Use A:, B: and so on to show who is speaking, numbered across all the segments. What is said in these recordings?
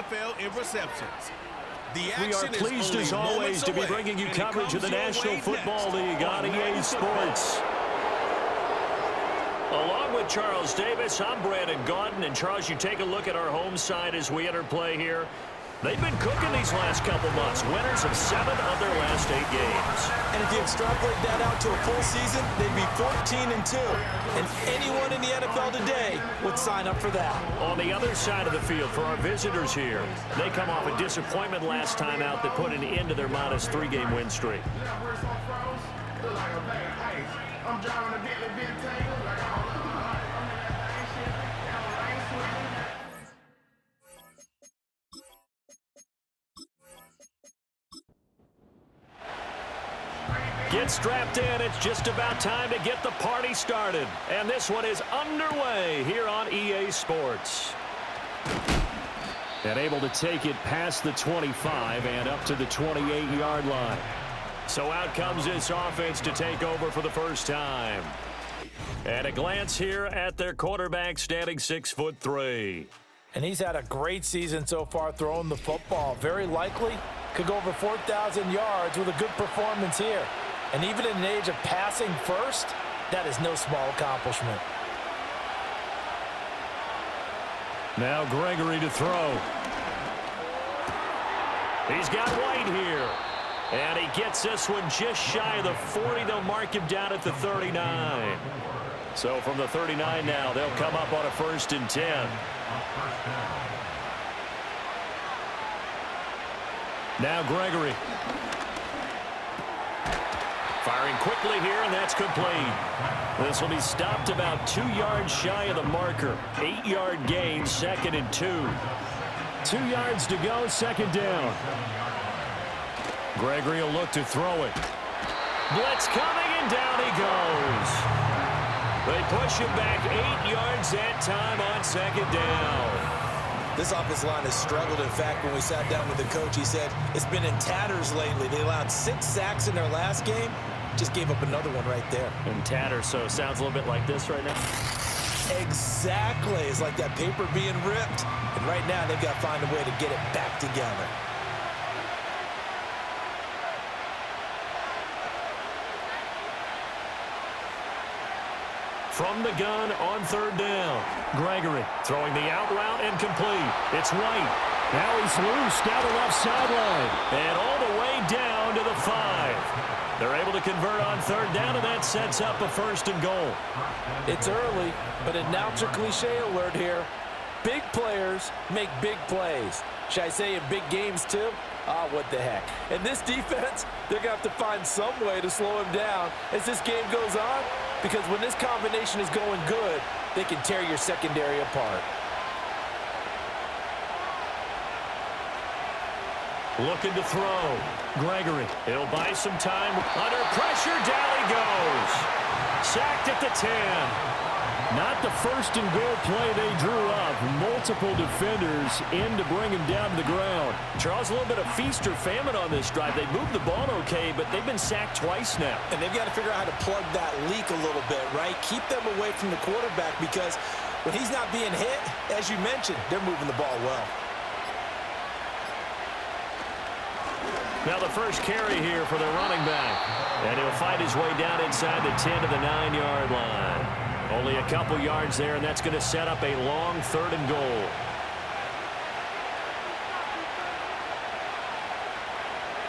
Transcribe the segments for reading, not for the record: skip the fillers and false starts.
A: NFL in receptions.
B: We are pleased as always to be bringing you coverage of the National Football League on EA Sports. Along with Charles Davis, I'm Brandon Gaudin. And Charles, you take a look at our home side as we enter play here. They've been cooking these last couple months. Winners of 7 of their last 8 games.
C: And if you extrapolate that out to a full season, they'd be 14-2. And anyone in the NFL today would sign up for that.
B: On the other side of the field for our visitors here, they come off a disappointment last time out that put an end to their modest 3-game win streak. Get strapped in. It's just about time to get the party started. And this one is underway here on EA Sports. And able to take it past the 25 and up to the 28-yard line. So out comes this offense to take over for the first time. And a glance here at their quarterback, standing 6'3".
C: And he's had a great season so far throwing the football. Very likely could go over 4,000 yards with a good performance here. And even in an age of passing first, that is no small accomplishment.
B: Now Gregory to throw. He's got White here. And he gets this one just shy of the 40. They'll mark him down at the 39. So from the 39 now, they'll come up on a 1st and 10. Now Gregory. Firing quickly here, and that's complete. This will be stopped about 2 yards shy of the marker. 8-yard gain, 2nd and 2. 2 yards to go, 2nd down. Gregory will look to throw it. Blitz coming, and down he goes. They push him back 8 yards that time on 2nd down.
C: This offensive line has struggled. In fact, when we sat down with the coach, he said it's been in tatters lately. They allowed 6 sacks in their last game. Just gave up another one right there.
B: In tatters, so it sounds a little bit like this right now.
C: Exactly. It's like that paper being ripped. And right now, they've got to find a way to get it back together.
B: From the gun on 3rd down. Gregory throwing the out route and complete. It's White. Now he's loose down the left sideline. And all the way down to the 5. They're able to convert on 3rd down, and that sets up a 1st and goal.
C: It's early, but announcer cliche alert here. Big players make big plays. Should I say in big games too? Ah, what the heck. And this defense, they're going to have to find some way to slow him down as this game goes on, because when this combination is going good, they can tear your secondary apart.
B: Looking to throw. Gregory. He'll buy some time. Under pressure, down he goes. Sacked at the 10. Not the 1st and goal play they drew up. Multiple defenders in to bring him down to the ground. Charles, a little bit of feast or famine on this drive. They moved the ball okay, but they've been sacked twice now.
C: And they've got to figure out how to plug that leak a little bit, right? Keep them away from the quarterback, because when he's not being hit, as you mentioned, they're moving the ball well.
B: Now the first carry here for the running back. And he'll fight his way down inside the 10 to the 9-yard line. Only a couple yards there, and that's going to set up a long 3rd and goal.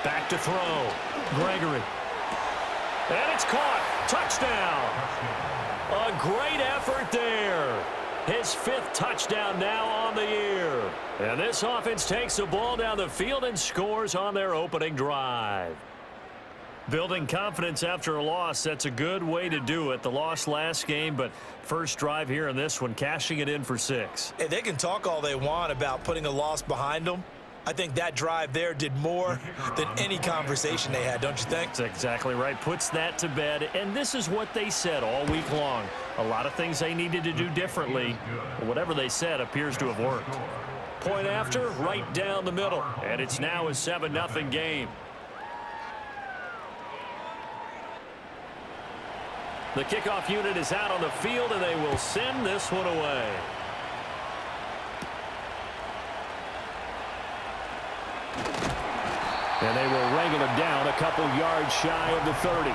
B: Back to throw. Gregory. And it's caught. Touchdown. A great effort there. His 5th touchdown now on the year. And this offense takes the ball down the field and scores on their opening drive. Building confidence after a loss, that's a good way to do it. The loss last game, but first drive here in this one, cashing it in for 6.
C: Hey, they can talk all they want about putting a loss behind them. I think that drive there did more than any conversation they had, don't you think?
B: That's exactly right. Puts that to bed, and this is what they said all week long. A lot of things they needed to do differently. Whatever they said appears to have worked. Point after, right down the middle, and it's now a 7-0 game. The kickoff unit is out on the field, and they will send this one away. And they were ringing him down a couple yards shy of the 30.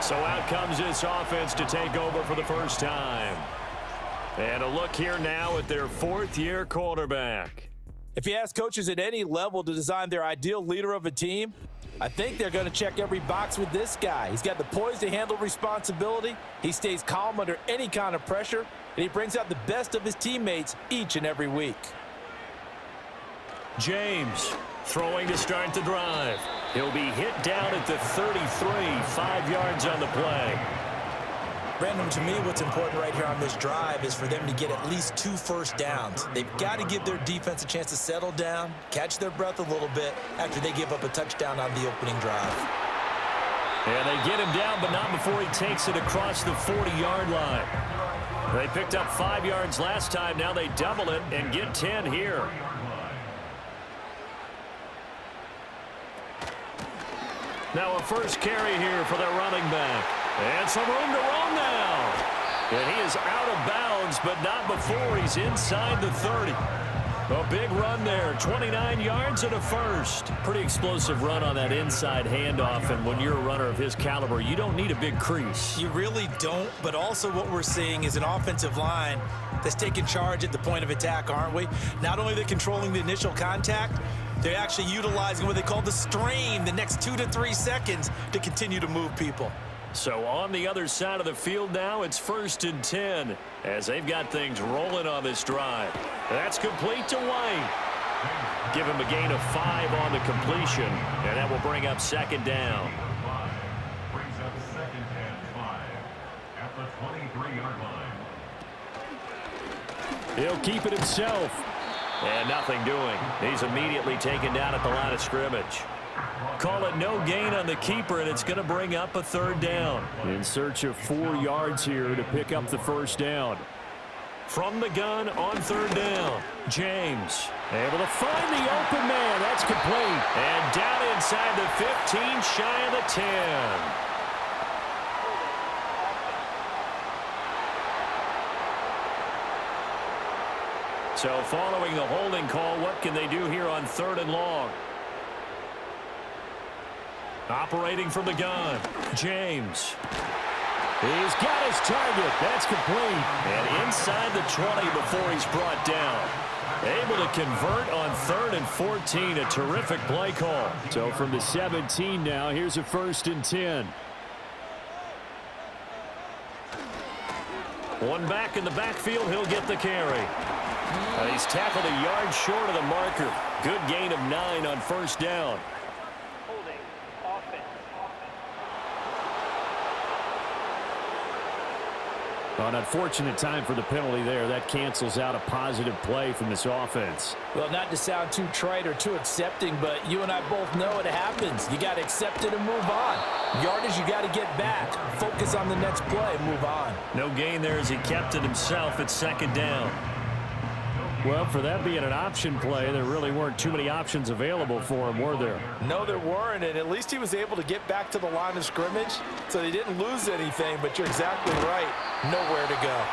B: So out comes this offense to take over for the first time. And a look here now at their fourth-year quarterback.
C: If you ask coaches at any level to design their ideal leader of a team, I think they're going to check every box with this guy. He's got the poise to handle responsibility. He stays calm under any kind of pressure, and he brings out the best of his teammates each and every week.
B: James throwing to start the drive. He'll be hit down at the 33, 5 yards on the play.
A: Brandon, to me, what's important right here on this drive is for them to get at least 2 first downs. They've got to give their defense a chance to settle down, catch their breath a little bit after they give up a touchdown on the opening drive.
B: And they get him down, but not before he takes it across the 40-yard line. They picked up 5 yards last time. Now they double it and get 10 here. Now a first carry here for their running back. And some room to roam now. And he is out of bounds, but not before he's inside the 30. A big run there, 29 yards and a first. Pretty explosive run on that inside handoff, and when you're a runner of his caliber, you don't need a big crease.
A: You really don't, but also what we're seeing is an offensive line that's taking charge at the point of attack, aren't we? Not only are they controlling the initial contact, they're actually utilizing what they call the strain, the next 2 to 3 seconds to continue to move people.
B: So on the other side of the field now, it's 1st and 10 as they've got things rolling on this drive. That's complete to White. Give him a gain of 5 on the completion, and that will bring up 2nd down.
D: Brings up 2nd and 5 at the 23-yard line.
B: He'll keep it himself. And nothing doing. He's immediately taken down at the line of scrimmage. Call it no gain on the keeper, and it's going to bring up a 3rd down. In search of 4 yards here to pick up the 1st down. From the gun on 3rd down, James able to find the open man. That's complete. And down inside the 15, shy of the 10. So following the holding call, what can they do here on 3rd and long? Operating from the gun, James. He's got his target. That's complete. And inside the 20 before he's brought down. Able to convert on 3rd and 14. A terrific play call. So from the 17 now, here's a 1st and 10. One back in the backfield. He'll get the carry. He's tackled a yard short of the marker. Good gain of 9 on 1st down. An unfortunate time for the penalty there. That cancels out a positive play from this offense.
C: Well, not to sound too trite or too accepting, but you and I both know it happens. You got to accept it and move on. Yardage, you got to get back. Focus on the next play and move on.
B: No gain there as he kept it himself at 2nd down. Well, for that being an option play, there really weren't too many options available for him, were there?
C: No, there weren't, and at least he was able to get back to the line of scrimmage, so he didn't lose anything, but you're exactly right. Nowhere to go.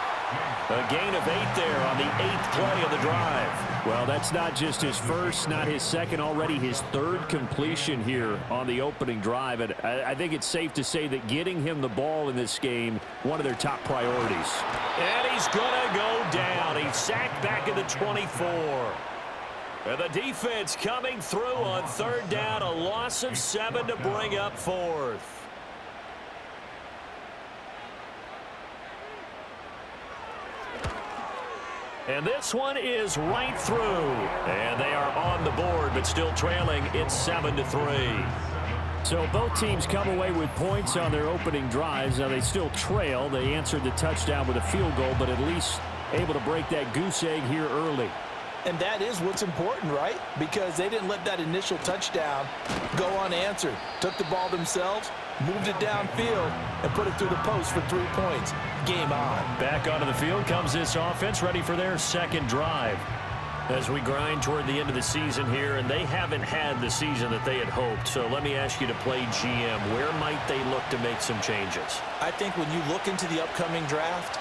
B: A gain of 8 there on the 8th play of the drive. Well, that's not just his first, not his second, already his 3rd completion here on the opening drive. And I think it's safe to say that getting him the ball in this game, one of their top priorities. And he's going to go down. He's sacked back at the 24. And the defense coming through on 3rd down, a loss of 7 to bring up 4th. And this one is right through. And they are on the board, but still trailing. It's 7-3. So both teams come away with points on their opening drives. Now they still trail. They answered the touchdown with a field goal, but at least able to break that goose egg here early.
C: And that is what's important, right? Because they didn't let that initial touchdown go unanswered. Took the ball themselves, moved it downfield, and put it through the post for 3 points. Game on.
B: Back onto the field comes this offense, ready for their 2nd drive. As we grind toward the end of the season here, and they haven't had the season that they had hoped. So let me ask you to play GM. Where might they look to make some changes?
A: I think when you look into the upcoming draft,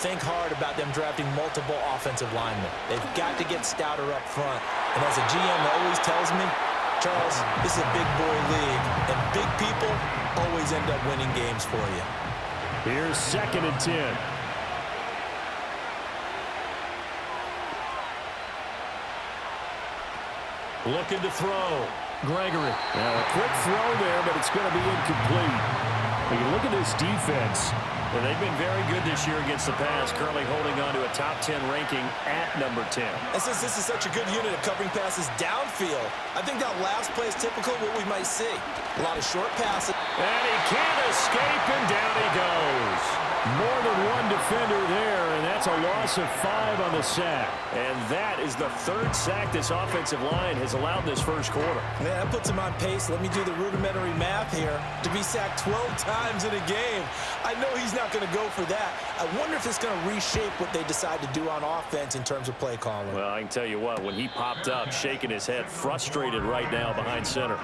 A: think hard about them drafting multiple offensive linemen. They've got to get stouter up front. And as a GM always tells me, Charles, this is a big boy league, and big people always end up winning games for you.
B: Here's 2nd and 10. Looking to throw. Gregory. Now a quick throw there, but it's going to be incomplete. When you look at this defense, and they've been very good this year against the pass, currently holding on to a top 10 ranking at number 10.
A: And since this is such a good unit of covering passes downfield, I think that last play is typical of what we might see. A lot of short passes.
B: And he can't escape, and down he goes. More than one defender there, and that's a loss of 5 on the sack. And that is the 3rd sack this offensive line has allowed this first quarter.
A: Yeah, that puts him on pace. Let me do the rudimentary math here. To be sacked 12 times in a game, I know he's not going to go for that. I wonder if it's going to reshape what they decide to do on offense in terms of play calling.
B: Well, I can tell you what, when he popped up, shaking his head, frustrated right now behind center.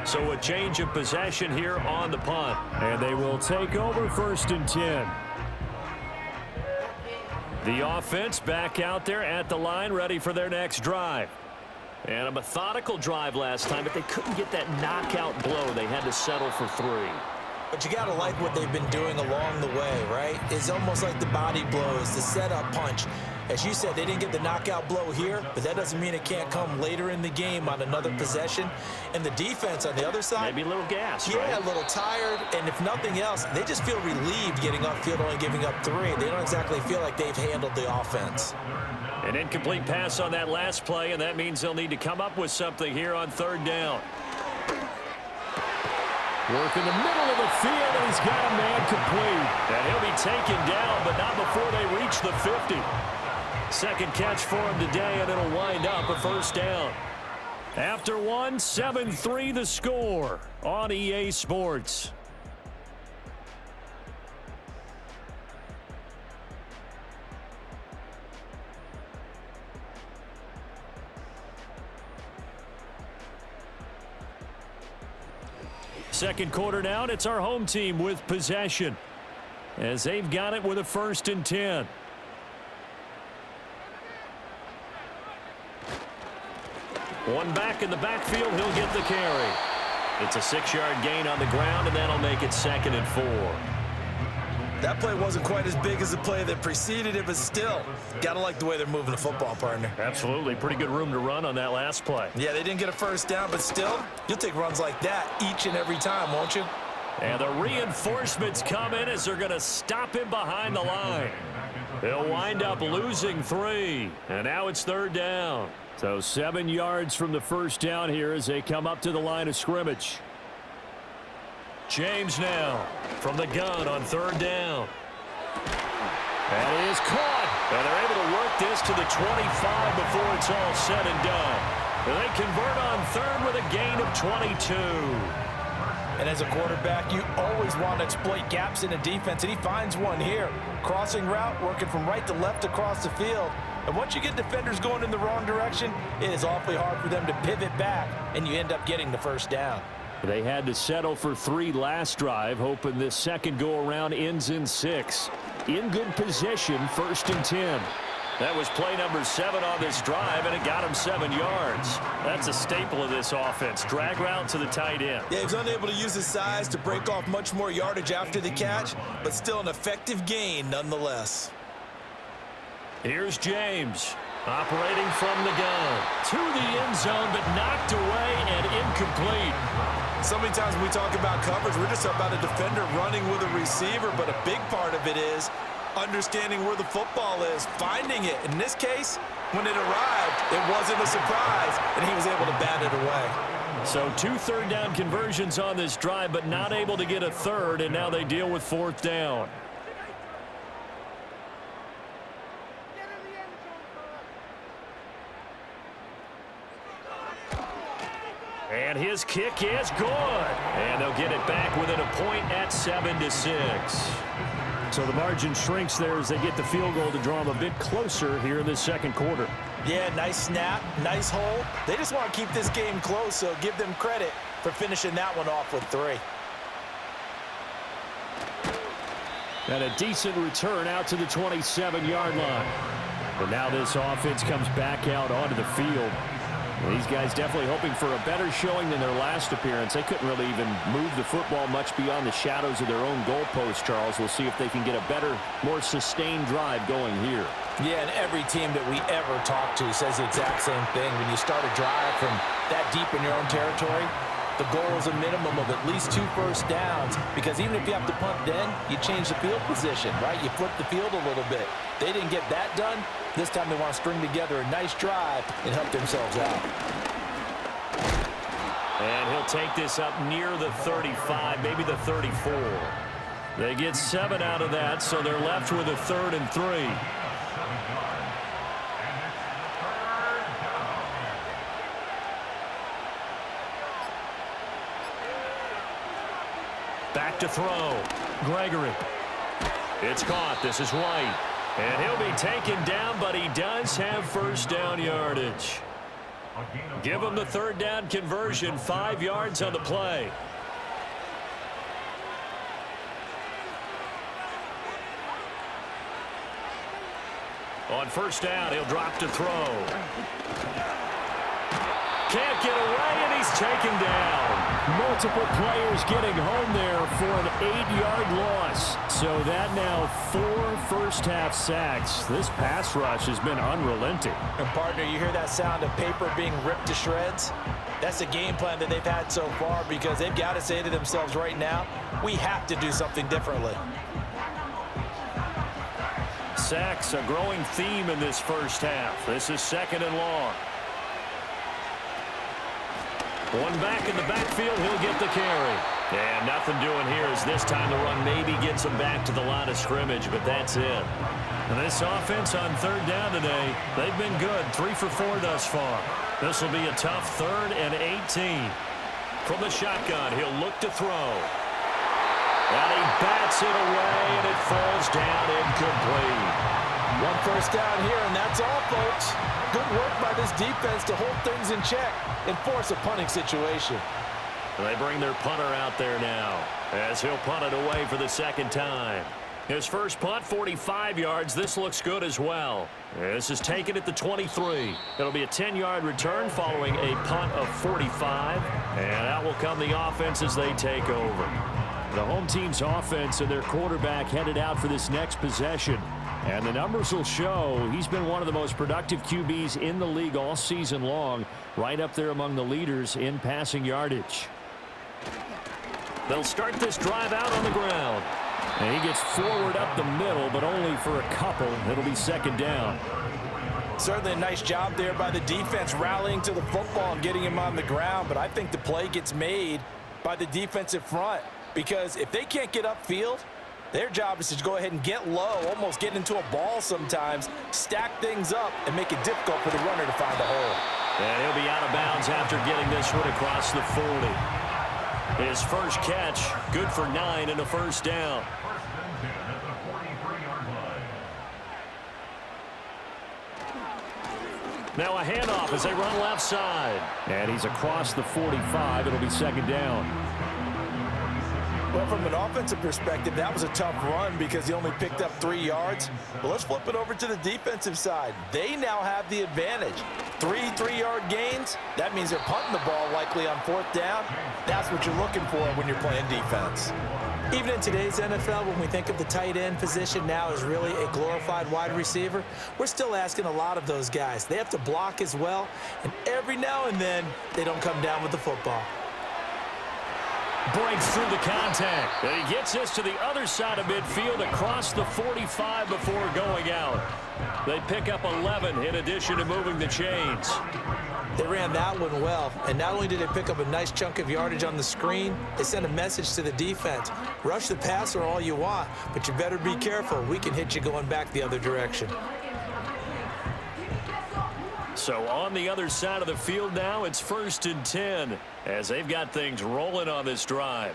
B: So a change of possession here on the punt. And they will take over 1st and 10. The offense back out there at the line, ready for their next drive. And a methodical drive last time, but they couldn't get that knockout blow. They had to settle for 3.
A: But you got to like what they've been doing along the way, right? It's almost like the body blows, the setup punch. As you said, they didn't get the knockout blow here, but that doesn't mean it can't come later in the game on another possession. And the defense on the other side,
B: maybe a little gas,
A: yeah,
B: right?
A: A little tired. And if nothing else, they just feel relieved getting upfield, only giving up 3. They don't exactly feel like they've handled the offense.
B: An incomplete pass on that last play, and that means they'll need to come up with something here on 3rd down. Work in the middle of the field, and he's got a man complete. And he'll be taken down, but not before they reach the 50. 2nd catch for him today, and it'll wind up a 1st down. After 1, 7-3 the score on EA Sports. Second quarter now, and it's our home team with possession as they've got it with a 1st and 10. One back in the backfield, he'll get the carry. It's a 6-yard gain on the ground, and that'll make it 2nd and 4.
A: That play wasn't quite as big as the play that preceded it, but still, got to like the way they're moving the football, partner.
B: Absolutely. Pretty good room to run on that last play.
A: Yeah, they didn't get a 1st down, but still, you'll take runs like that each and every time, won't you?
B: And the reinforcements come in as they're going to stop him behind the line. They'll wind up losing 3, and now it's 3rd down. So 7 yards from the 1st down here as they come up to the line of scrimmage. James now from the gun on 3rd down. That is caught. And they're able to work this to the 25 before it's all said and done. And they convert on 3rd with a gain of 22.
A: And as a quarterback, you always want to exploit gaps in a defense, and he finds one here. Crossing route, working from right to left across the field. And once you get defenders going in the wrong direction, it is awfully hard for them to pivot back, and you end up getting the 1st down.
B: They had to settle for 3 last drive, hoping this second go-around ends in 6. In good position, 1st and 10. That was play number 7 on this drive, and it got him 7 yards. That's a staple of this offense. Drag route to the tight end.
A: Yeah, he was unable to use his size to break off much more yardage after the catch, but still an effective gain nonetheless.
B: Here's James, operating from the gun. To the end zone, but knocked away and incomplete.
A: So many times when we talk about coverage, we're just about a defender running with a receiver, but a big part of it is understanding where the football is, finding it. In this case, when it arrived, it wasn't a surprise, and he was able to bat it away.
B: So 2 third down conversions on this drive, but not able to get a 3rd, and now they deal with 4th down. And his kick is good. And they'll get it back within a point at 7-6. So the margin shrinks there as they get the field goal to draw them a bit closer here in this second quarter.
A: Yeah, nice snap, nice hole. They just want to keep this game close, so give them credit for finishing that one off with 3.
B: And a decent return out to the 27-yard line. But now this offense comes back out onto the field. These guys definitely hoping for a better showing than their last appearance. They couldn't really even move the football much beyond the shadows of their own goalpost, Charles. We'll see if they can get a better, more sustained drive going here.
C: Yeah, and every team that we ever talk to says the exact same thing. When you start a drive from that deep in your own territory, the goal is a minimum of at least 2 first downs, because even if you have to punt then, you change the field position, right? You flip the field a little bit. They didn't get that done. This time they want to string together a nice drive and help themselves out.
B: And he'll take this up near the 35, maybe the 34. They get 7 out of that, so they're left with a 3rd and 3. Back to throw. Gregory. It's caught. This is White. And he'll be taken down, but he does have first down yardage. Give him the 3rd down conversion. 5 yards on the play. On first down, he'll drop to throw. Can't get away, and he's taken down. Multiple players getting home there for an 8-yard loss. So that now 4 first-half sacks. This pass rush has been unrelenting.
C: And partner, you hear that sound of paper being ripped to shreds? That's the game plan that they've had so far, because they've got to say to themselves right now, we have to do something differently.
B: Sacks, a growing theme in this first half. This is 2nd and long. One back in the backfield, he'll get the carry. Yeah, nothing doing here as this time the run maybe gets him back to the line of scrimmage, but that's it. And this offense on 3rd down today, they've been good. 3 for 4 thus far. This will be a tough 3rd and 18. From the shotgun, he'll look to throw. And he bats it away, and it falls down incomplete.
C: 1 first down here, and that's all, folks. Good work by this defense to hold things in check and force a punting situation.
B: They bring their punter out there now as he'll punt it away for the 2nd time. His first punt, 45 yards. This looks good as well. This is taken at the 23. It'll be a 10-yard return following a punt of 45. And out will come the offense as they take over. The home team's offense and their quarterback headed out for this next possession. And the numbers will show he's been one of the most productive QBs in the league all season long, right up there among the leaders in passing yardage. They'll start this drive out on the ground. And he gets forward up the middle, but only for a couple. It'll be 2nd down.
C: Certainly a nice job there by the defense rallying to the football and getting him on the ground, but I think the play gets made by the defensive front, because if they can't get upfield, their job is to go ahead and get low, almost get into a ball sometimes, stack things up, and make it difficult for the runner to find a hole.
B: And he'll be out of bounds after getting this one across the 40. His first catch, good for 9 and a first down. Now a handoff as they run left side. And he's across the 45. It'll be 2nd down.
C: Well, from an offensive perspective, that was a tough run because he only picked up 3 yards. But let's flip it over to the defensive side. They now have the advantage. 3 3-yard gains. That means they're punting the ball likely on 4th down. That's what you're looking for when you're playing defense. Even in today's NFL, when we think of the tight end position now as really a glorified wide receiver, we're still asking a lot of those guys. They have to block as well, and every now and then, they don't come down with the football.
B: Breaks through the contact. And he gets this to the other side of midfield across the 45 before going out. They pick up 11 in addition to moving the chains.
C: They ran that one well, and not only did they pick up a nice chunk of yardage on the screen, they sent a message to the defense. Rush the passer all you want, but you better be careful. We can hit you going back the other direction.
B: So on the other side of the field now, it's 1st and 10 as they've got things rolling on this drive.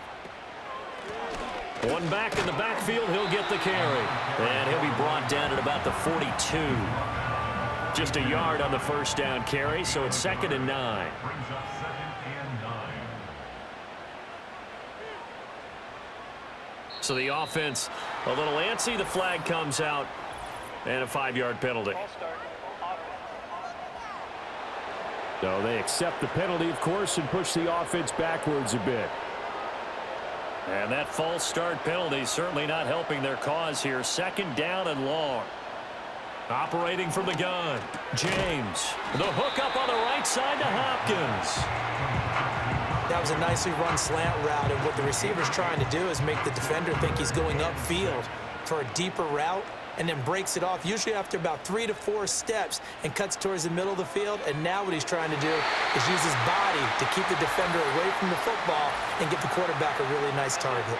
B: One back in the backfield, he'll get the carry. And he'll be brought down at about the 42. Just a yard on the first down carry, so it's 2nd and 9. So the offense a little antsy. The flag comes out and a 5-yard penalty. So they accept the penalty, of course, and push the offense backwards a bit. And that false start penalty certainly not helping their cause here. 2nd down and long. Operating from the gun, James. The hook up on the right side to Hopkins.
A: That was a nicely run slant route, and what the receiver's trying to do is make the defender think he's going upfield for a deeper route, and then breaks it off, usually after about 3 to 4 steps, and cuts towards the middle of the field. And now what he's trying to do is use his body to keep the defender away from the football and give the quarterback a really nice target.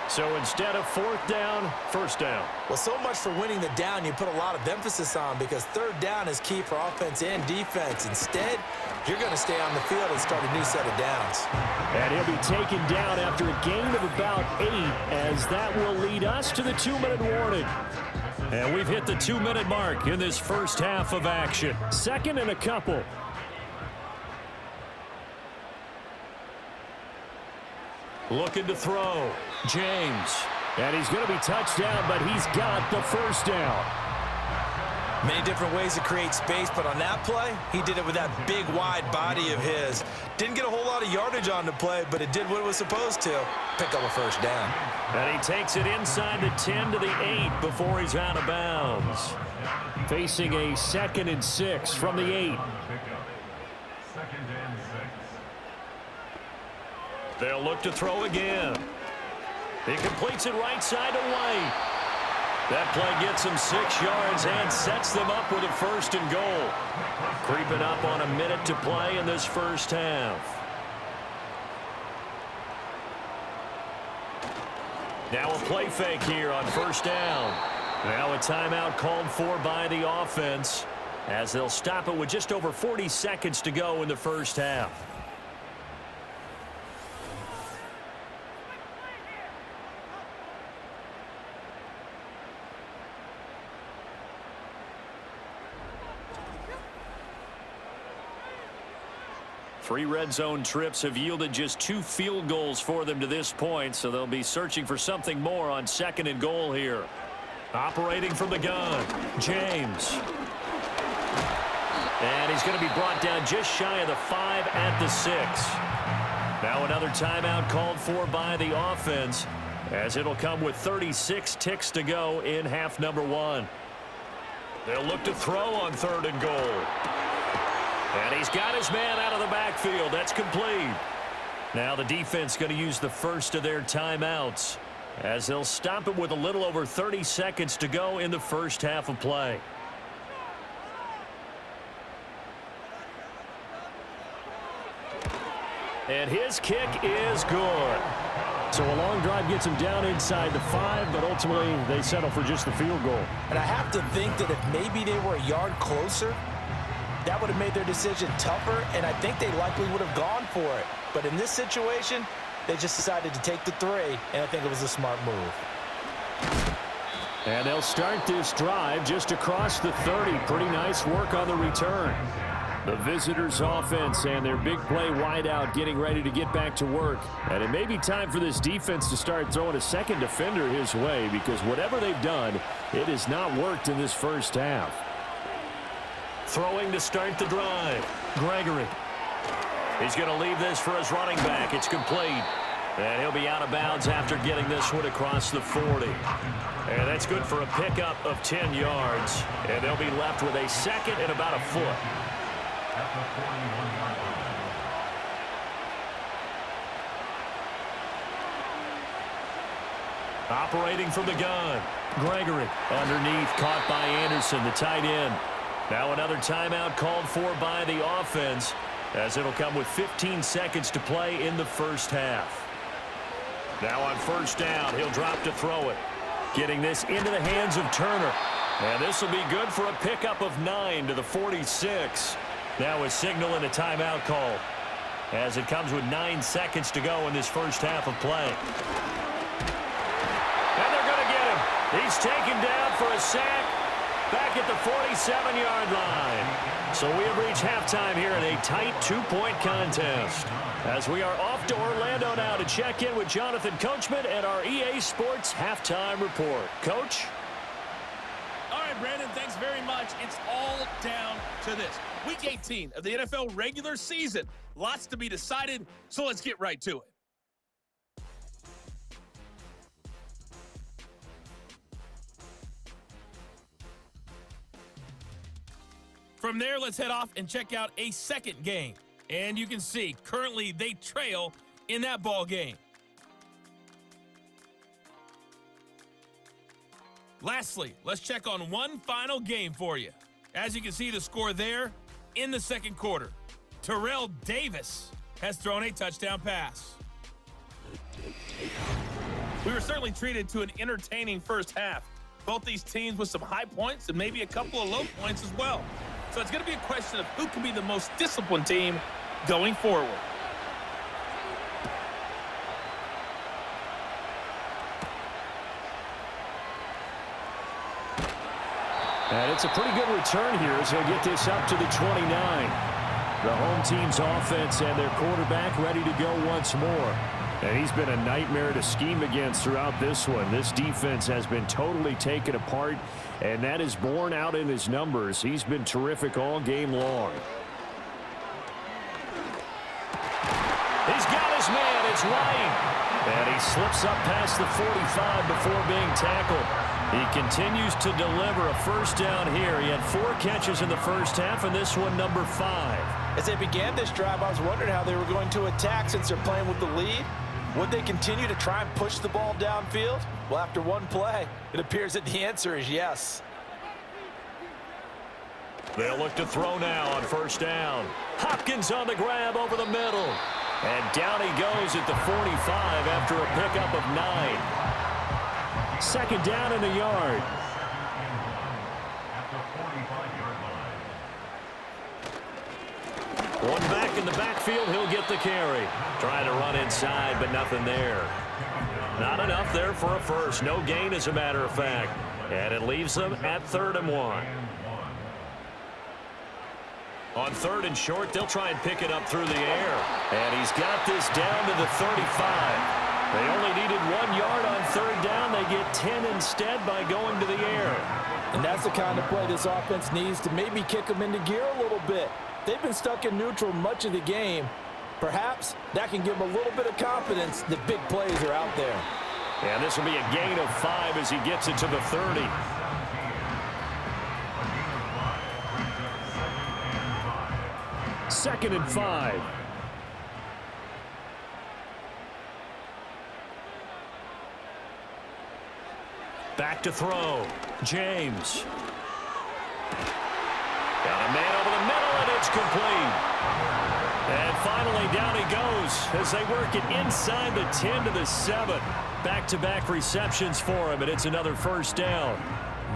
B: So instead of 4th down, 1st down.
A: Well, so much for winning the down you put a lot of emphasis on, because 3rd down is key for offense and defense. Instead, you're going to stay on the field and start a new set of downs.
B: And he'll be taken down after a gain of about 8, as that will lead us to the 2-minute warning. And we've hit the 2-minute mark in this first half of action. 2nd and a couple. Looking to throw. James. And he's going to be touched down, but he's got the 1st down.
A: Many different ways to create space, but on that play, he did it with that big, wide body of his. Didn't get a whole lot of yardage on the play, but it did what it was supposed to. Pick up a 1st down.
B: And he takes it inside the 10 to the 8 before he's out of bounds. Facing a 2nd and 6 from the 8.
D: 2nd and 6.
B: They'll look to throw again. He completes it right side to White. That play gets him 6 yards and sets them up with a 1st and goal. Creeping up on a minute to play in this first half. Now a play fake here on 1st down. Now a timeout called for by the offense, as they'll stop it with just over 40 seconds to go in the first half. Three red zone trips have yielded just 2 field goals for them to this point, so they'll be searching for something more on 2nd and goal here. Operating from the gun, James. And he's going to be brought down just shy of the 5 at the 6. Now another timeout called for by the offense, as it'll come with 36 ticks to go in half number 1. They'll look to throw on 3rd and goal. And he's got his man out of the backfield. That's complete. Now the defense going to use the first of their timeouts, as they'll stop it with a little over 30 seconds to go in the first half of play. And his kick is good. So a long drive gets him down inside the 5, but ultimately they settle for just the field goal.
A: And I have to think that if maybe they were a yard closer, that would have made their decision tougher, and I think they likely would have gone for it. But in this situation, they just decided to take the 3, and I think it was a smart move.
B: And they'll start this drive just across the 30. Pretty nice work on the return. The visitors' offense and their big play wideout getting ready to get back to work. And it may be time for this defense to start throwing a second defender his way, because whatever they've done, it has not worked in this first half. Throwing to start the drive, Gregory. He's going to leave this for his running back. It's complete. And he'll be out of bounds after getting this one across the 40. And that's good for a pickup of 10 yards. And they'll be left with a 2nd and about a foot.
D: At the 41-yard line.
B: Operating from the gun, Gregory. Underneath, caught by Anderson, the tight end. Now another timeout called for by the offense, as it'll come with 15 seconds to play in the first half. Now on 1st down, he'll drop to throw it. Getting this into the hands of Turner. And this will be good for a pickup of 9 to the 46. Now a signal and a timeout call, as it comes with 9 seconds to go in this first half of play. And they're going to get him. He's taken down for a sack back at the 47-yard line. So we have reached halftime here in a tight 2-point contest, as we are off to Orlando now to check in with Jonathan Coachman and our EA Sports halftime report. Coach?
E: right, Brandon, thanks very much. It's all down to this. Week 18 of the NFL regular season. Lots to be decided, so let's get right to it. From there, let's head off and check out a second game. And you can see, currently they trail in that ball game. Lastly, let's check on one final game for you. As you can see the score there in the second quarter. Terrell Davis has thrown a touchdown pass. We were certainly treated to an entertaining first half. Both these teams with some high points and maybe a couple of low points as well. So it's going to be a question of who can be the most disciplined team going forward.
B: And it's a pretty good return here as he'll get this up to the 29. The home team's offense and their quarterback ready to go once more. And he's been a nightmare to scheme against throughout this one. This defense has been totally taken apart, and that is borne out in his numbers. He's been terrific all game long. He's got his man. It's Ryan. And he slips up past the 45 before being tackled. He continues to deliver a first down here. He had 4 catches in the first half, and this one number 5.
C: As they began this drive, I was wondering how they were going to attack since they're playing with the lead. Would they continue to try and push the ball downfield? Well, after one play, it appears that the answer is yes.
B: They'll look to throw now on first down. Hopkins on the grab over the middle. And down he goes at the 45 after a pickup of 9. Second down in the yard. One back in the backfield, he'll get the carry. Trying to run inside, but nothing there. Not enough there for a first. No gain, as a matter of fact. And it leaves them at 3rd and 1. On 3rd and short, they'll try and pick it up through the air. And he's got this down to the 35. They only needed 1 yard on 3rd down. They get 10 instead by going to the air.
C: And that's the kind of play this offense needs to maybe kick them into gear a little bit. They've been stuck in neutral much of the game. Perhaps that can give them a little bit of confidence that big plays are out there.
B: And this will be a gain of 5 as he gets it to the 30. Second and 5. Back to throw. James. Got a man over the middle, and it's complete. And finally, down he goes as they work it inside the 10 to the 7. Back-to-back receptions for him, and it's another first down.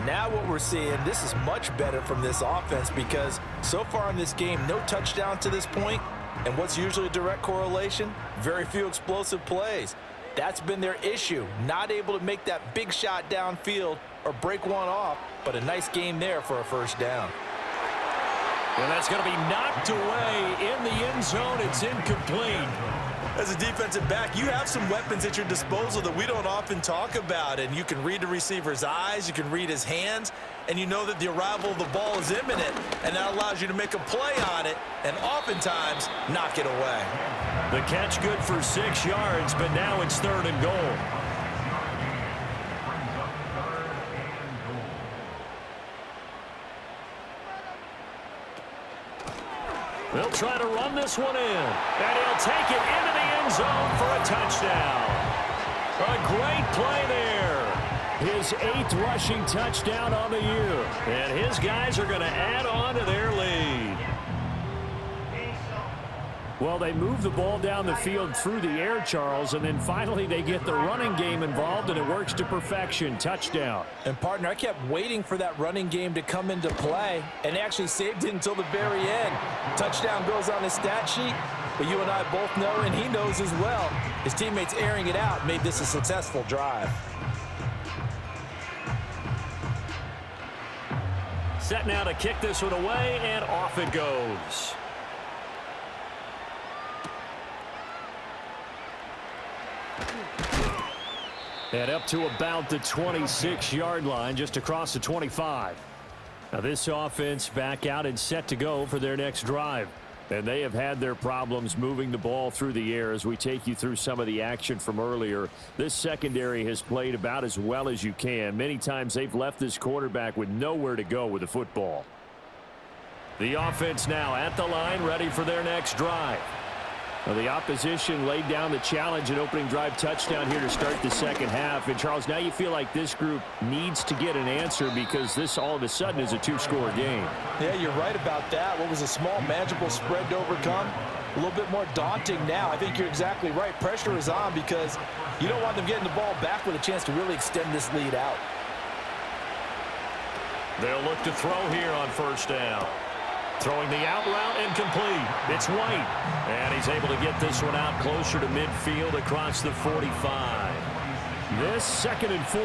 C: Now what we're seeing, this is much better from this offense because so far in this game, no touchdown to this point, and what's usually a direct correlation? Very few explosive plays. That's been their issue, not able to make that big shot downfield or break one off, but a nice game there for a first down.
B: And that's going to be knocked away in the end zone. It's incomplete.
A: As a defensive back, you have some weapons at your disposal that we don't often talk about, and you can read the receiver's eyes, you can read his hands, and you know that the arrival of the ball is imminent, and that allows you to make a play on it and oftentimes knock it away.
B: The catch good for 6 yards, but now it's 3rd and goal. They'll try to run this one in, and he'll take it into the end zone for a touchdown. A great play there. His 8th rushing touchdown on the year, and his guys are going to add on to their lead. Well, they move the ball down the field through the air, Charles, and then finally they get the running game involved, and it works to perfection. Touchdown.
C: And, partner, I kept waiting for that running game to come into play and actually saved it until the very end. Touchdown goes on his stat sheet, but you and I both know, and he knows as well, his teammates airing it out made this a successful drive.
B: Set now to kick this one away, and off it goes. And up to about the 26-yard line, just across the 25. Now this offense back out and set to go for their next drive. And they have had their problems moving the ball through the air as we take you through some of the action from earlier. This secondary has played about as well as you can. Many times they've left this quarterback with nowhere to go with the football. The offense now at the line, ready for their next drive. Well, the opposition laid down the challenge and opening drive touchdown here to start the second half. And, Charles, now you feel like this group needs to get an answer because this all of a sudden is a two-score game.
C: Yeah, you're right about that. What was a small, manageable spread to overcome? A little bit more daunting now. I think you're exactly right. Pressure is on because you don't want them getting the ball back with a chance to really extend this lead out.
B: They'll look to throw here on first down. Throwing the out route incomplete. It's White. And he's able to get this one out closer to midfield across the 45. This 2nd and 4.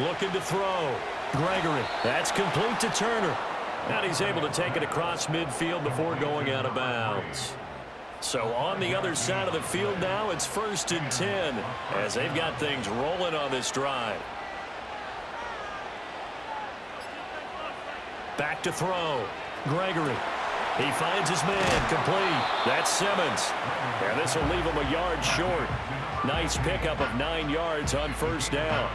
B: Looking to throw. Gregory. That's complete to Turner. And he's able to take it across midfield before going out of bounds. So on the other side of the field now, it's 1st and 10 as they've got things rolling on this drive. Back to throw. Gregory. He finds his man. Complete. That's Simmons. And this will leave him a yard short. Nice pickup of 9 yards on first down.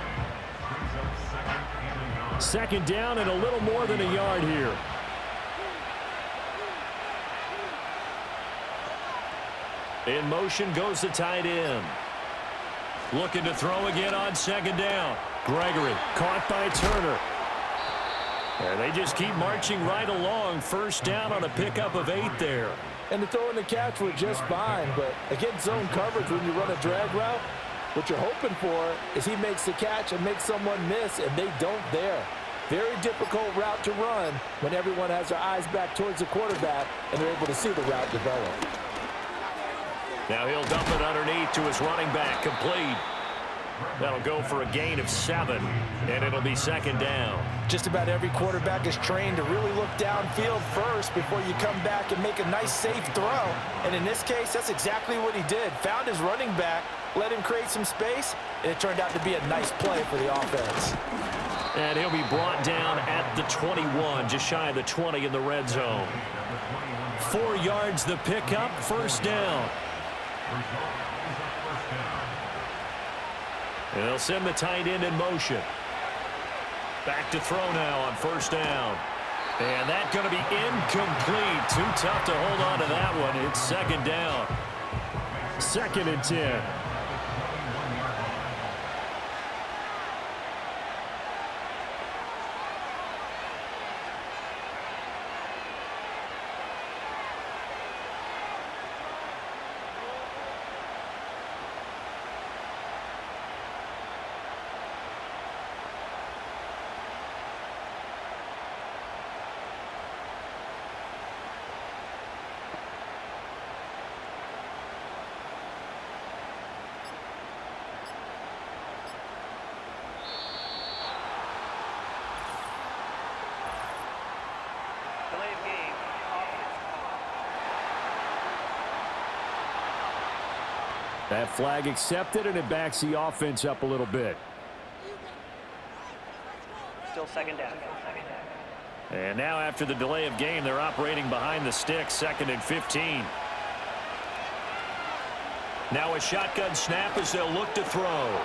B: 2nd down and a little more than a yard here. In motion goes the tight end. Looking to throw again on 2nd down. Gregory caught by Turner. And they just keep marching right along. First down on a pickup of 8 there.
C: And the throw and the catch were just fine, but against zone coverage when you run a drag route, what you're hoping for is he makes the catch and makes someone miss, and they don't there. Very difficult route to run when everyone has their eyes back towards the quarterback and they're able to see the route develop.
B: Now he'll dump it underneath to his running back. Complete. That'll go for a gain of 7, and it'll be 2nd down.
C: Just about every quarterback is trained to really look downfield first before you come back and make a nice, safe throw. And in this case, that's exactly what he did. Found his running back, let him create some space, and it turned out to be a nice play for the offense.
B: And he'll be brought down at the 21, just shy of the 20 in the red zone. 4 yards the pickup, first down. And they'll send the tight end in motion. Back to throw now on first down. And that's going to be incomplete. Too tough to hold on to that one. It's 2nd down. 2nd and 10. That flag accepted, and it backs the offense up a little bit.
F: Still 2nd down.
B: And now after the delay of game, they're operating behind the sticks, 2nd and 15. Now a shotgun snap as they'll look to throw.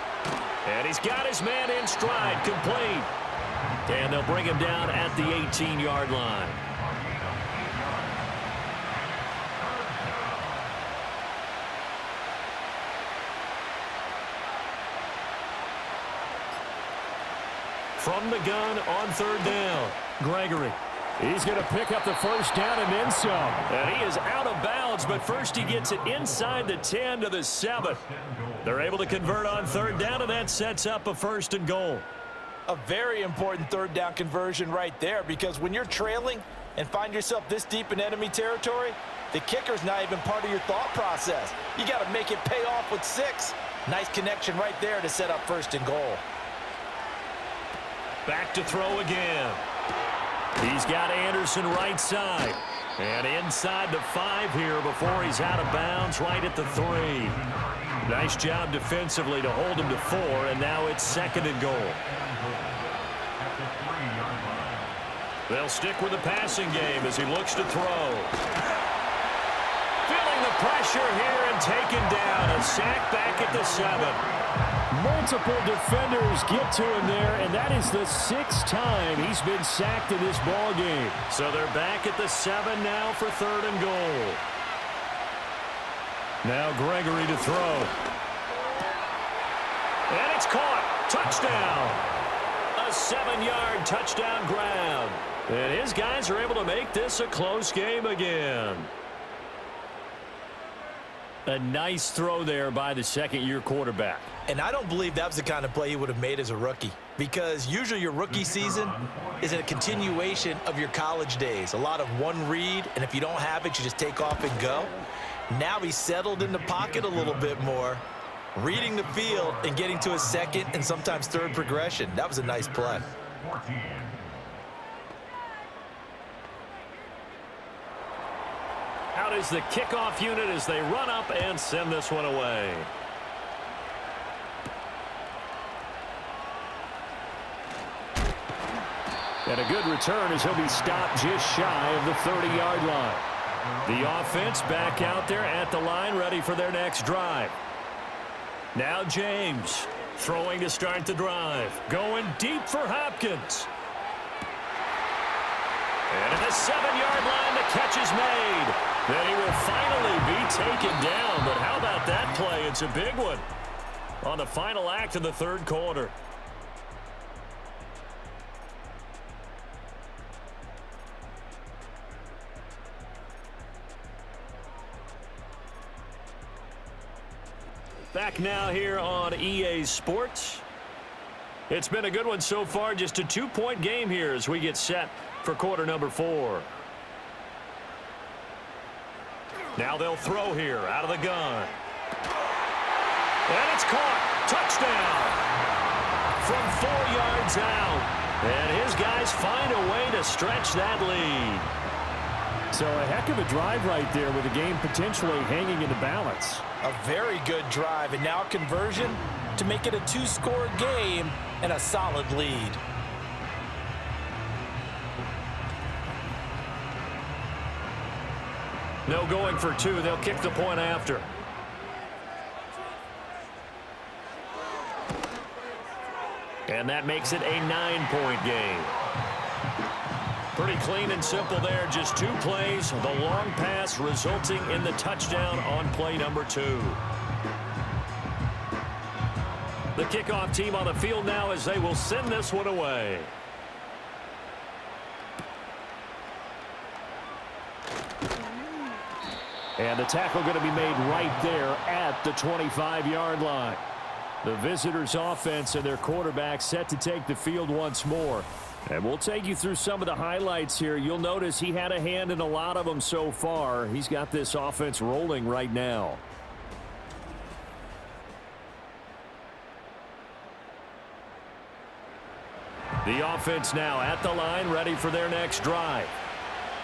B: And he's got his man in stride, complete. And they'll bring him down at the 18-yard line. From the gun on 3rd down, Gregory. He's going to pick up the first down and then some. And he is out of bounds, but first he gets it inside the 10 to the 7. They're able to convert on 3rd down, and that sets up a 1st and goal.
C: A very important 3rd down conversion right there, because when you're trailing and find yourself this deep in enemy territory, the kicker's not even part of your thought process. You got to make it pay off with 6. Nice connection right there to set up 1st and goal.
B: Back to throw again. He's got Anderson right side. And inside the 5 here before he's out of bounds right at the 3. Nice job defensively to hold him to 4, and now it's 2nd and goal. They'll stick with the passing game as he looks to throw. Feeling the pressure here and taken down. A sack back at the 7.
F: Multiple defenders get to him there, and that is the 6th time he's been sacked in this ball game.
B: So they're back at the 7 now for 3rd and goal. Now Gregory to throw. And it's caught. Touchdown. A 7-yard touchdown grab. And his guys are able to make this a close game again.
F: A nice throw there by the second-year quarterback.
A: And I don't believe that was the kind of play he would have made as a rookie, because usually your rookie season is a continuation of your college days. A lot of one read, and if you don't have it, you just take off and go. Now he's settled in the pocket a little bit more, reading the field and getting to his 2nd and sometimes 3rd progression. That was a nice play.
D: 14.
B: Out is the kickoff unit as they run up and send this one away.
F: And a good return as he'll be stopped just shy of the 30-yard line.
B: The offense back out there at the line, ready for their next drive. Now James throwing to start the drive. Going deep for Hopkins. And at the 7-yard line, the catch is made. Then he will finally be taken down. But how about that play? It's a big one on the final act of the 3rd quarter. Back now here on EA Sports. It's been a good one so far. Just a 2-point game here as we get set for quarter number 4. Now they'll throw here out of the gun. And it's caught. Touchdown. From 4 yards out. And his guys find a way to stretch that lead.
F: So a heck of a drive right there with the game potentially hanging in the balance.
A: A very good drive, and now conversion to make it a 2-score game and a solid lead.
B: No going for 2. They'll kick the point after. And that makes it a 9-point game. Pretty clean and simple there. Just 2 plays. The long pass resulting in the touchdown on play number 2. The kickoff team on the field now as they will send this one away.
F: And the tackle going to be made right there at the 25-yard line. The visitors' offense and their quarterback set to take the field once more. And we'll take you through some of the highlights here. You'll notice he had a hand in a lot of them so far. He's got this offense rolling right now. The offense now at the line, ready for their next drive.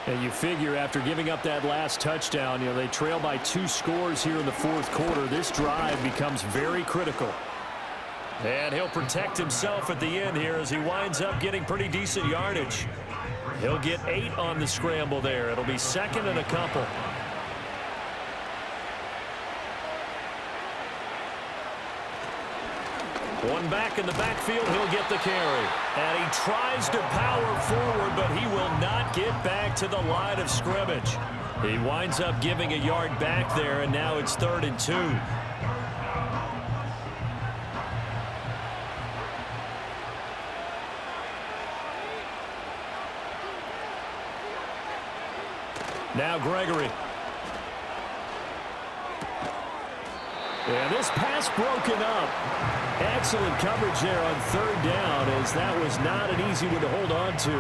F: And you figure after giving up that last touchdown, they trail by 2 scores here in the 4th quarter. This drive becomes very critical.
B: And he'll protect himself at the end here as he winds up getting pretty decent yardage. He'll get 8 on the scramble there. It'll be 2nd and a couple. One back in the backfield, he'll get the carry. And he tries to power forward, but he will not get back to the line of scrimmage. He winds up giving a yard back there, and now it's 3rd and 2. Now Gregory.
F: And this pass broken up. Excellent coverage there on 3rd down, as that was not an easy one to hold on to.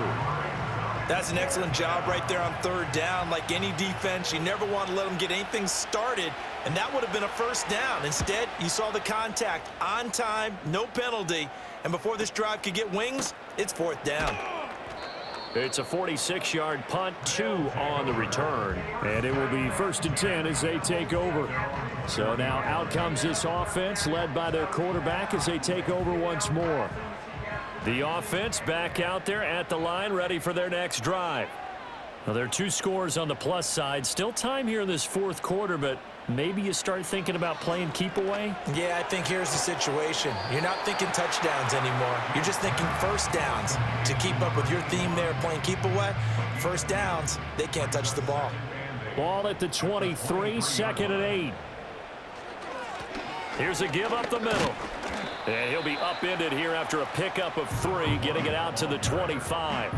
A: That's an excellent job right there on 3rd down. Like any defense, you never want to let them get anything started, and that would have been a 1st down. Instead, you saw the contact on time, no penalty, and before this drive could get wings, it's 4th down.
F: It's a 46-yard punt, 2 on the return. And it will be 1st and 10 as they take over. So now out comes this offense led by their quarterback as they take over once more. The offense back out there at the line ready for their next drive. Well, there are 2 scores on the plus side. Still time here in this 4th quarter, but maybe you start thinking about playing keep away?
A: Yeah, I think here's the situation. You're not thinking touchdowns anymore. You're just thinking first downs. To keep up with your theme there, playing keep away, first downs, they can't touch the ball.
F: Ball at the 23, 2nd and 8. Here's a give up the middle. And he'll be upended here after a pickup of 3, getting it out to the 25.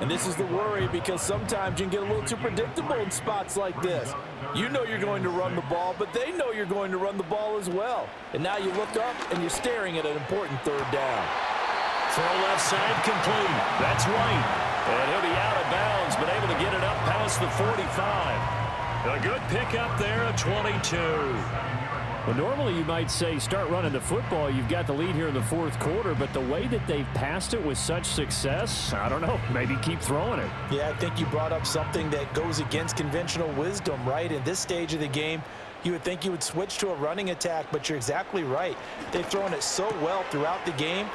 C: And this is the worry, because sometimes you can get a little too predictable in spots like this. You know you're going to run the ball, but they know you're going to run the ball as well. And now you look up and you're staring at an important 3rd down.
F: Throw left side complete. That's White. And he'll be out of bounds, but able to get it up past the 45. A good pickup there at 22. Well, normally you might say start running the football. You've got the lead here in the 4th quarter, but the way that they've passed it with such success, I don't know, maybe keep throwing it.
A: Yeah, I think you brought up something that goes against conventional wisdom, right? In this stage of the game, you would think you would switch to a running attack, but you're exactly right. They've thrown it so well throughout the game.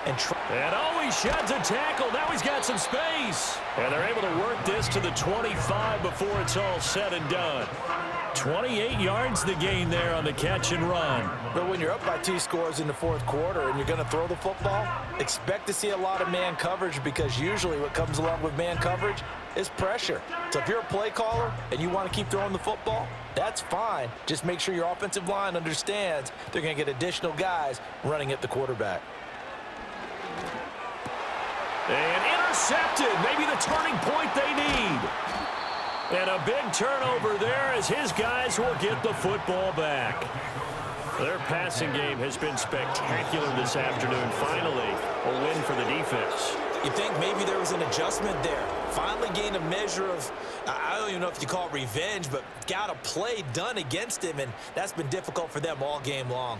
A: And
F: he sheds a tackle. Now he's got some space. And they're able to work this to the 25 before it's all said and done. 28 yards the gain there on the catch and run.
A: But when you're up by 2 scores in the 4th quarter and you're going to throw the football, expect to see a lot of man coverage, because usually what comes along with man coverage is pressure. So if you're a play caller and you want to keep throwing the football, that's fine. Just make sure your offensive line understands they're going to get additional guys running at the quarterback.
F: And intercepted. Maybe the turning point they need. And a big turnover there as his guys will get the football back. Their passing game has been spectacular this afternoon. Finally, a win for the defense.
A: You think maybe there was an adjustment there. Finally gained a measure of, I don't even know if you call it revenge, but got a play done against him, and that's been difficult for them all game long.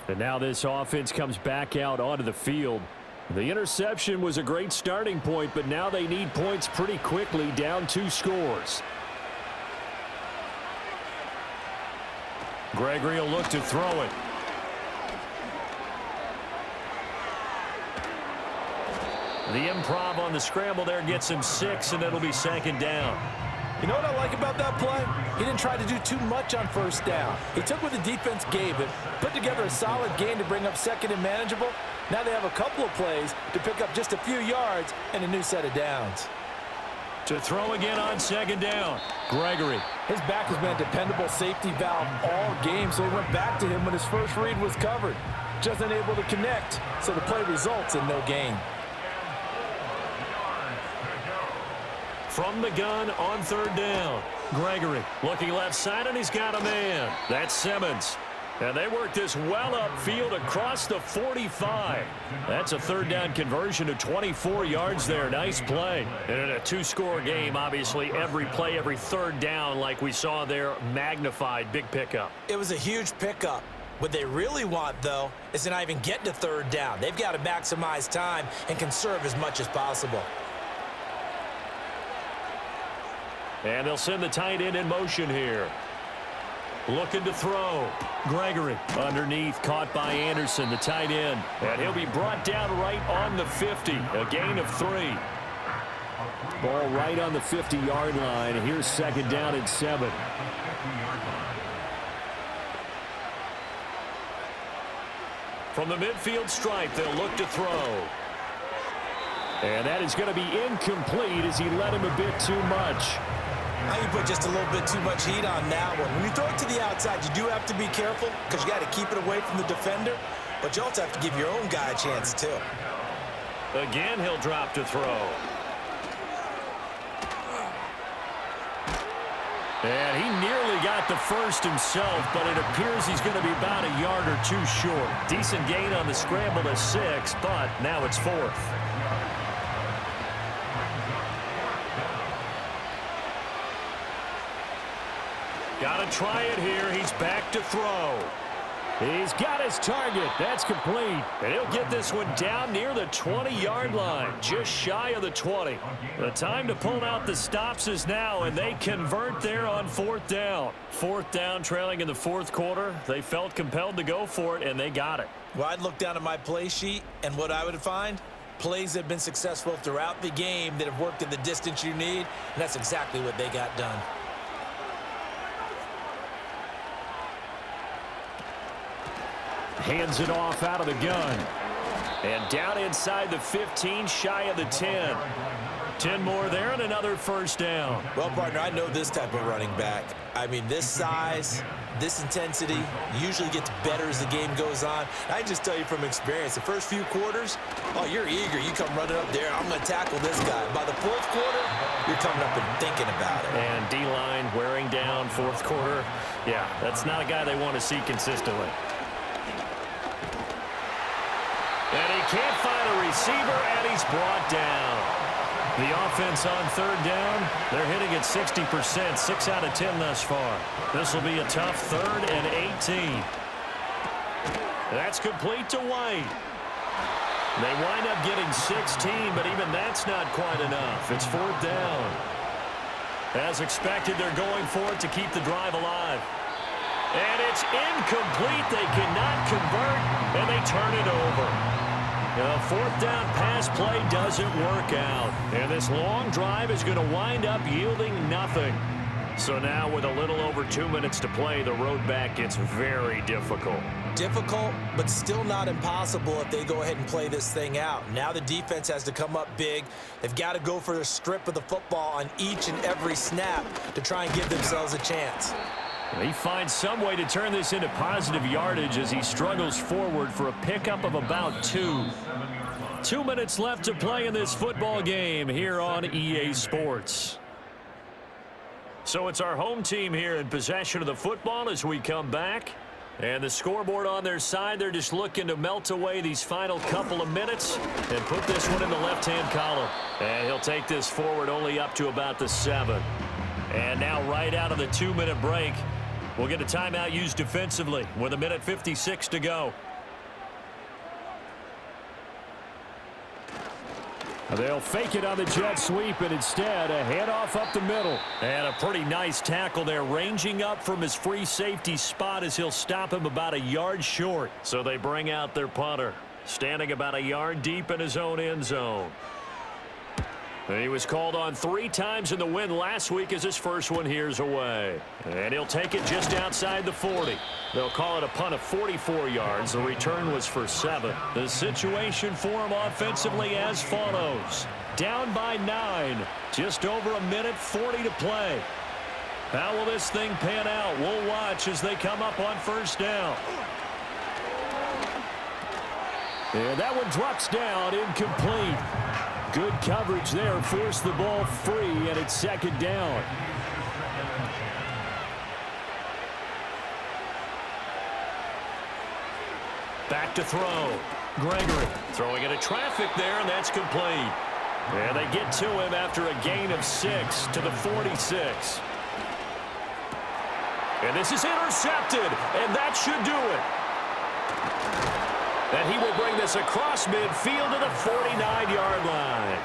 F: And now this offense comes back out onto the field. The interception was a great starting point, but now they need points pretty quickly, down 2 scores. Gregory will look to throw it. The improv on the scramble there gets him 6, and it'll be 2nd down.
C: You know what I like about that play? He didn't try to do too much on 1st down. He took what the defense gave him, put together a solid game to bring up 2nd and manageable. Now they have a couple of plays to pick up just a few yards and a new set of downs.
F: To throw again on 2nd down, Gregory.
C: His back has been a dependable safety valve all game, so he went back to him when his first read was covered. Just unable to connect, so the play results in no gain.
F: From the gun on 3rd down, Gregory looking left side, and he's got a man. That's Simmons. And they work this well upfield across the 45. That's a 3rd down conversion of 24 yards there. Nice play. And in a 2-score game, obviously, every play, every 3rd down, like we saw there, magnified. Big pickup.
A: It was a huge pickup. What they really want, though, is to not even get to 3rd down. They've got to maximize time and conserve as much as possible.
F: And they'll send the tight end in motion here. Looking to throw. Gregory underneath, caught by Anderson, the tight end. And he'll be brought down right on the 50. A gain of 3. Ball right on the 50-yard line. Here's 2nd down and 7. From the midfield stripe, they'll look to throw. And that is going to be incomplete as he let him a bit too much.
A: Now you put just a little bit too much heat on that one. When you throw it to the outside, you do have to be careful because you got to keep it away from the defender, but you also have to give your own guy a chance too.
F: Again, he'll drop to throw. And he nearly got the first himself, but it appears he's going to be about a yard or 2 short. Decent gain on the scramble to 6, but now it's 4th. Got to try it here. He's back to throw. He's got his target. That's complete.
B: And he'll get this one down near the 20-yard line, just shy of the 20. The time to pull out the stops is now, and they convert there on 4th down. 4th down, trailing in the 4th quarter. They felt compelled to go for it, and they got it.
A: Well, I'd look down at my play sheet, and what I would find, plays that have been successful throughout the game that have worked at the distance you need, and that's exactly what they got done.
F: Hands it off out of the gun.
B: And down inside the 15, shy of the 10. 10 more there and another 1st down.
A: Well, partner, I know this type of running back. I mean, this size, this intensity usually gets better as the game goes on. I just tell you from experience, the first few quarters, oh, you're eager. You come running up there, I'm going to tackle this guy. By the 4th quarter, you're coming up and thinking about it.
B: And D-line wearing down 4th quarter. Yeah, that's not a guy they want to see consistently. And he can't find a receiver, and he's brought down. The offense on 3rd down, they're hitting at 60%, 6 out of 10 thus far. This will be a tough 3rd and 18. That's complete to White. They wind up getting 16, but even that's not quite enough. It's 4th down. As expected, they're going for it to keep the drive alive. And it's incomplete. They cannot convert, and they turn it over. The 4th down pass play doesn't work out. And this long drive is going to wind up yielding nothing. So now with a little over 2 minutes to play, the road back gets very difficult.
A: Difficult, but still not impossible if they go ahead and play this thing out. Now the defense has to come up big. They've got to go for the strip of the football on each and every snap to try and give themselves a chance.
F: He finds some way to turn this into positive yardage as he struggles forward for a pickup of about 2. 2 minutes left to play in this football game here on EA Sports. So it's our home team here in possession of the football as we come back. And the scoreboard on their side, they're just looking to melt away these final couple of minutes and put this one in the left-hand column. And he'll take this forward only up to about the 7. And now right out of the 2-minute break, we'll get a timeout used defensively with 1:56 to go. They'll fake it on the jet sweep, and instead a handoff up the middle. And a pretty nice tackle there, ranging up from his free safety spot as he'll stop him about a yard short. So they bring out their punter, standing about a yard deep in his own end zone. And he was called on 3 times in the win last week as his first one here's away. And he'll take it just outside the 40. They'll call it a punt of 44 yards. The return was for 7. The situation for him offensively as follows. Down by 9. Just over 1:40 to play. How will this thing pan out? We'll watch as they come up on 1st down. And that one drops down, incomplete. Good coverage there, forced the ball free, and it's 2nd down. Back to throw. Gregory throwing into traffic there, and that's complete. And they get to him after a gain of 6 to the 46. And this is intercepted, and that should do it. And he will bring this across midfield to the 49-yard line.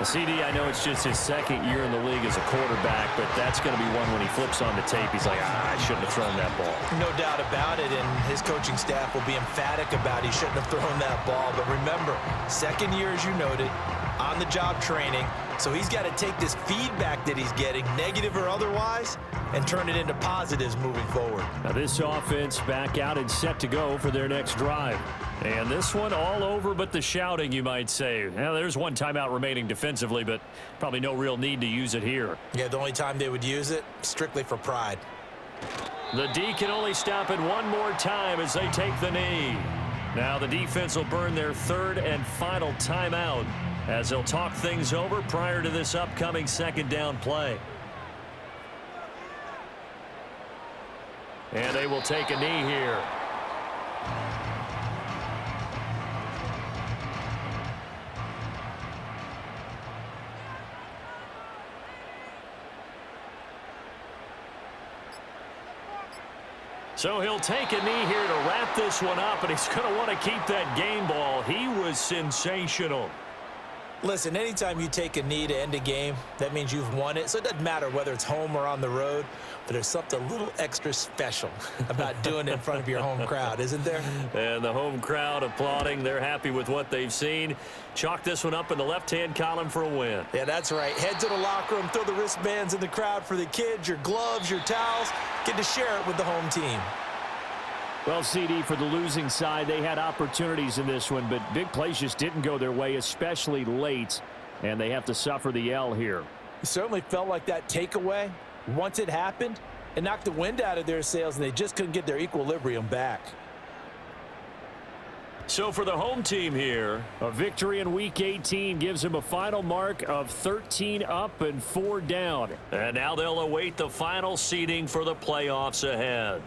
F: CD, I know it's just his 2nd year in the league as a quarterback, but that's going to be one when he flips on the tape, he's like, I shouldn't have thrown that ball.
A: No doubt about it, and his coaching staff will be emphatic about he shouldn't have thrown that ball. But remember, 2nd year, as you noted, on-the-job training, so he's got to take this feedback that he's getting, negative or otherwise, and turn it into positives moving forward.
F: Now this offense back out and set to go for their next drive. And this one all over but the shouting, you might say. Now, there's one timeout remaining defensively, but probably no real need to use it here.
A: Yeah, the only time they would use it, strictly for pride.
F: The D can only stop it one more time as they take the knee. Now the defense will burn their 3rd and final timeout as they'll talk things over prior to this upcoming 2nd down play. And they will take a knee here.
B: So he'll take a knee here to wrap this one up, and he's going to want to keep that game ball. He was sensational.
A: Listen, anytime you take a knee to end a game, that means you've won it. So it doesn't matter whether it's home or on the road, but there's something a little extra special about doing it in front of your home crowd, isn't there?
B: And the home crowd applauding. They're happy with what they've seen. Chalk this one up in the left-hand column for a win.
A: Yeah, that's right. Head to the locker room, throw the wristbands in the crowd for the kids, your gloves, your towels. Get to share it with the home team.
F: Well, CD, for the losing side, they had opportunities in this one, but big plays just didn't go their way, especially late, and they have to suffer the L here.
A: It certainly felt like that takeaway, once it happened, it knocked the wind out of their sails, and they just couldn't get their equilibrium back.
B: So for the home team here,
F: a victory in Week 18 gives them a final mark of 13 up and 4 down.
B: and now they'll await the final seeding for the playoffs ahead.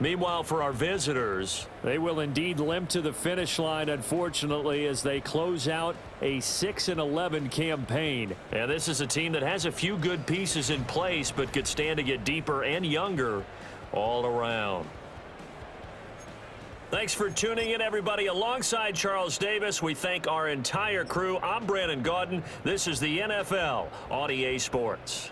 B: Meanwhile, for our visitors,
F: They will indeed limp to the finish line, unfortunately, as they close out a 6-11 campaign.
B: and this is a team that has a few good pieces in place, but could stand to get deeper and younger all around. Thanks for tuning in, everybody. Alongside Charles Davis, we thank our entire crew. I'm Brandon Gaudin. This is the NFL on EA Sports.